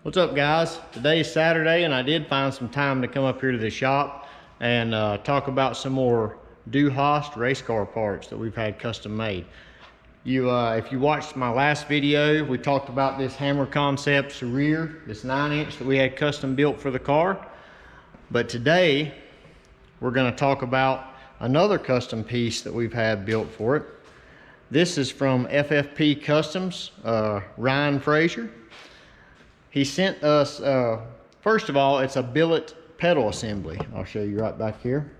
What's up, guys? Today is Saturday and I did find some time to come up here to the shop and talk about some more Hast race car parts that we've had custom made. If you watched my last video, we talked about this Hammer Concepts rear, this 9-inch that we had custom built for the car. But today we're going to talk about another custom piece that we've had built for it. This is from FFP Customs, Ryan Frazier. He sent us, first of all, it's a billet pedal assembly. I'll show you right back here.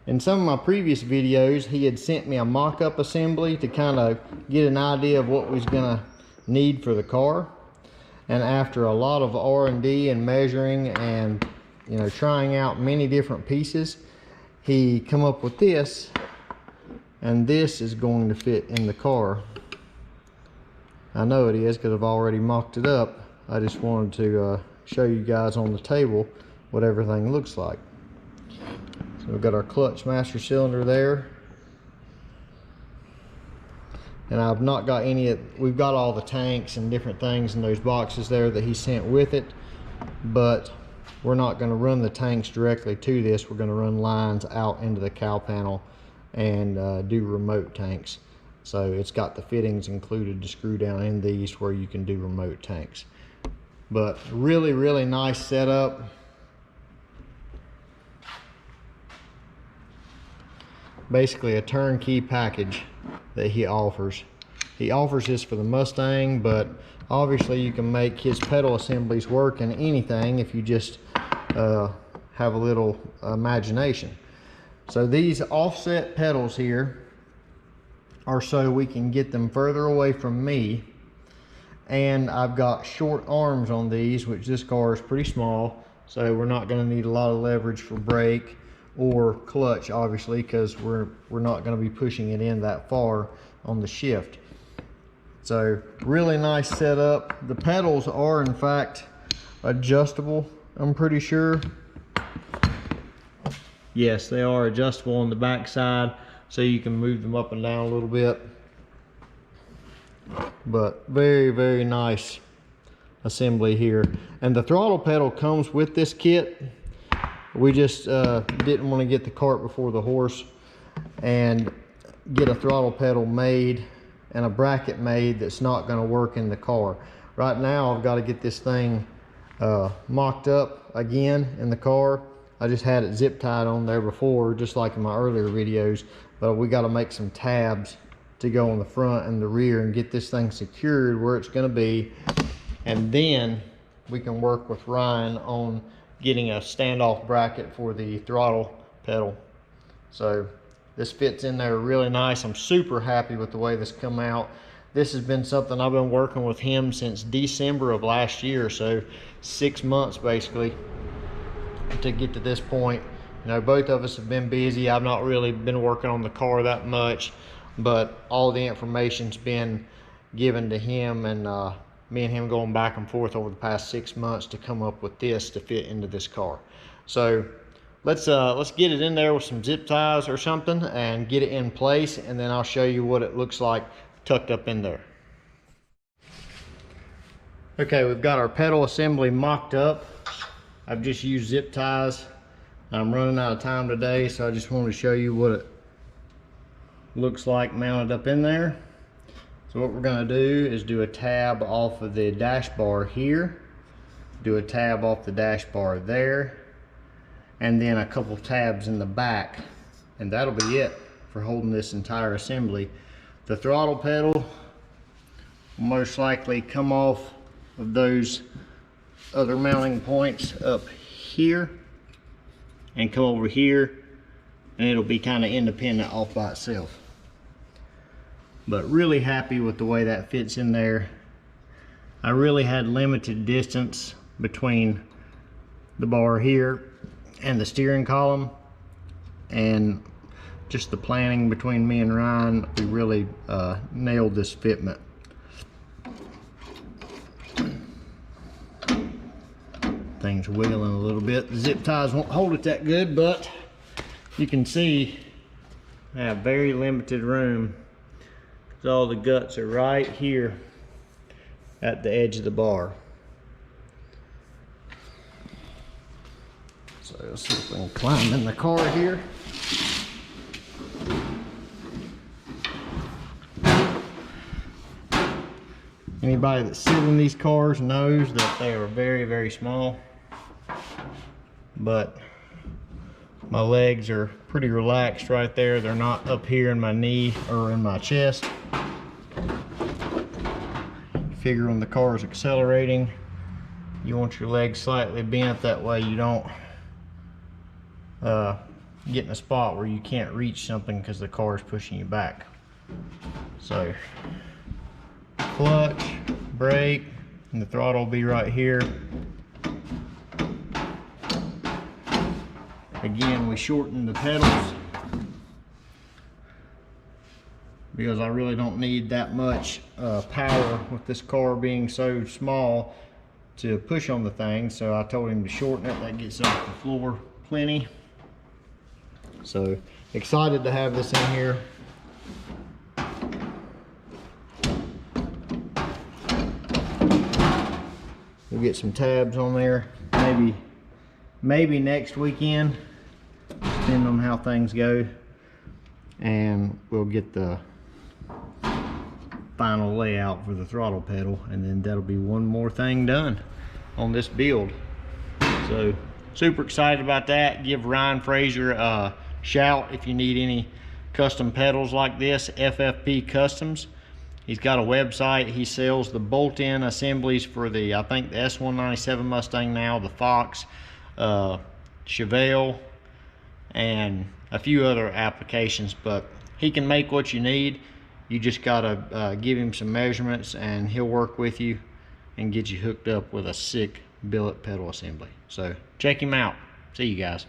In some of my previous videos, he had sent me a mock-up assembly to kind of get an idea of what we was gonna need for the car. And after a lot of R&D and measuring and trying out many different pieces, he come up with this, and this is going to fit in the car. I know it is because I've already mocked it up. I just wanted to show you guys on the table what everything looks like. So we've got our clutch master cylinder there. And I've not got we've got all the tanks and different things in those boxes there that he sent with it. But we're not going to run the tanks directly to this. We're going to run lines out into the cow panel and do remote tanks. So it's got the fittings included to screw down in these where you can do remote tanks. But really nice setup. Basically a turnkey package that he offers. He offers this for the Mustang, but obviously you can make his pedal assemblies work in anything if you just have a little imagination. So these offset pedals here are so we can get them further away from me, and I've got short arms on these, which this car is pretty small, so we're not going to need a lot of leverage for brake or clutch, obviously, because we're not going to be pushing it in that far on the shift. So really nice setup. The pedals are in fact adjustable, I'm pretty sure. Yes, they are adjustable on the back side, so you can move them up and down a little bit. But very nice assembly here. And the throttle pedal comes with this kit. We just didn't want to get the cart before the horse and get a throttle pedal made and a bracket made that's not going to work in the car. Right now I've got to get this thing mocked up again in the car. I just had it zip tied on there before, just like in my earlier videos, but we got to make some tabs to go on the front and the rear and get this thing secured where it's going to be, and then we can work with Ryan on getting a standoff bracket for the throttle pedal. So this fits in there really nice. I'm super happy with the way this come out. This has been something I've been working with him since December of last year, so 6 months basically to get to this point. Both of us have been busy. I've not really been working on the car that much, but all the information's been given to him, and me and him going back and forth over the past 6 months to come up with this to fit into this car. So let's get it in there with some zip ties or something and get it in place, and then I'll show you what it looks like tucked up in there. Okay, we've got our pedal assembly mocked up. I've just used zip ties. I'm running out of time today, so I just wanted to show you what it looks like mounted up in there. So what we're going to do is do a tab off of the dash bar here, do a tab off the dash bar there, and then a couple tabs in the back, and that'll be it for holding this entire assembly. The throttle pedal will most likely come off of those other mounting points up here and come over here, and it'll be kind of independent off by itself. But really happy with the way that fits in there. I really had limited distance between the bar here and the steering column, and just the planning between me and Ryan, we really nailed this fitment. Things wiggling a little bit. The zip ties won't hold it that good, but you can see I have very limited room. All the guts are right here at the edge of the bar. So let's see if we can climb in the car here. Anybody that's sealing these cars knows that they are very, very small. But my legs are pretty relaxed right there. They're not up here in my knee or in my chest. Figure when the car is accelerating, you want your legs slightly bent, that way you don't get in a spot where you can't reach something because the car is pushing you back. So clutch, brake, and the throttle will be right here. Again, we shortened the pedals because I really don't need that much power with this car being so small to push on the thing. So I told him to shorten it. That gets off the floor plenty. So excited to have this in here. We'll get some tabs on there, maybe next weekend, depending on how things go, and we'll get the final layout for the throttle pedal, and then that'll be one more thing done on this build. So super excited about that. Give Ryan Fraser a shout if you need any custom pedals like this, FFP Customs. He's got a website. He sells the bolt-in assemblies for the, I think, the S197 Mustang now, the Fox, Chevelle, and a few other applications. But he can make what you need. You just gotta give him some measurements, and he'll work with you and get you hooked up with a sick billet pedal assembly. So check him out. See you guys.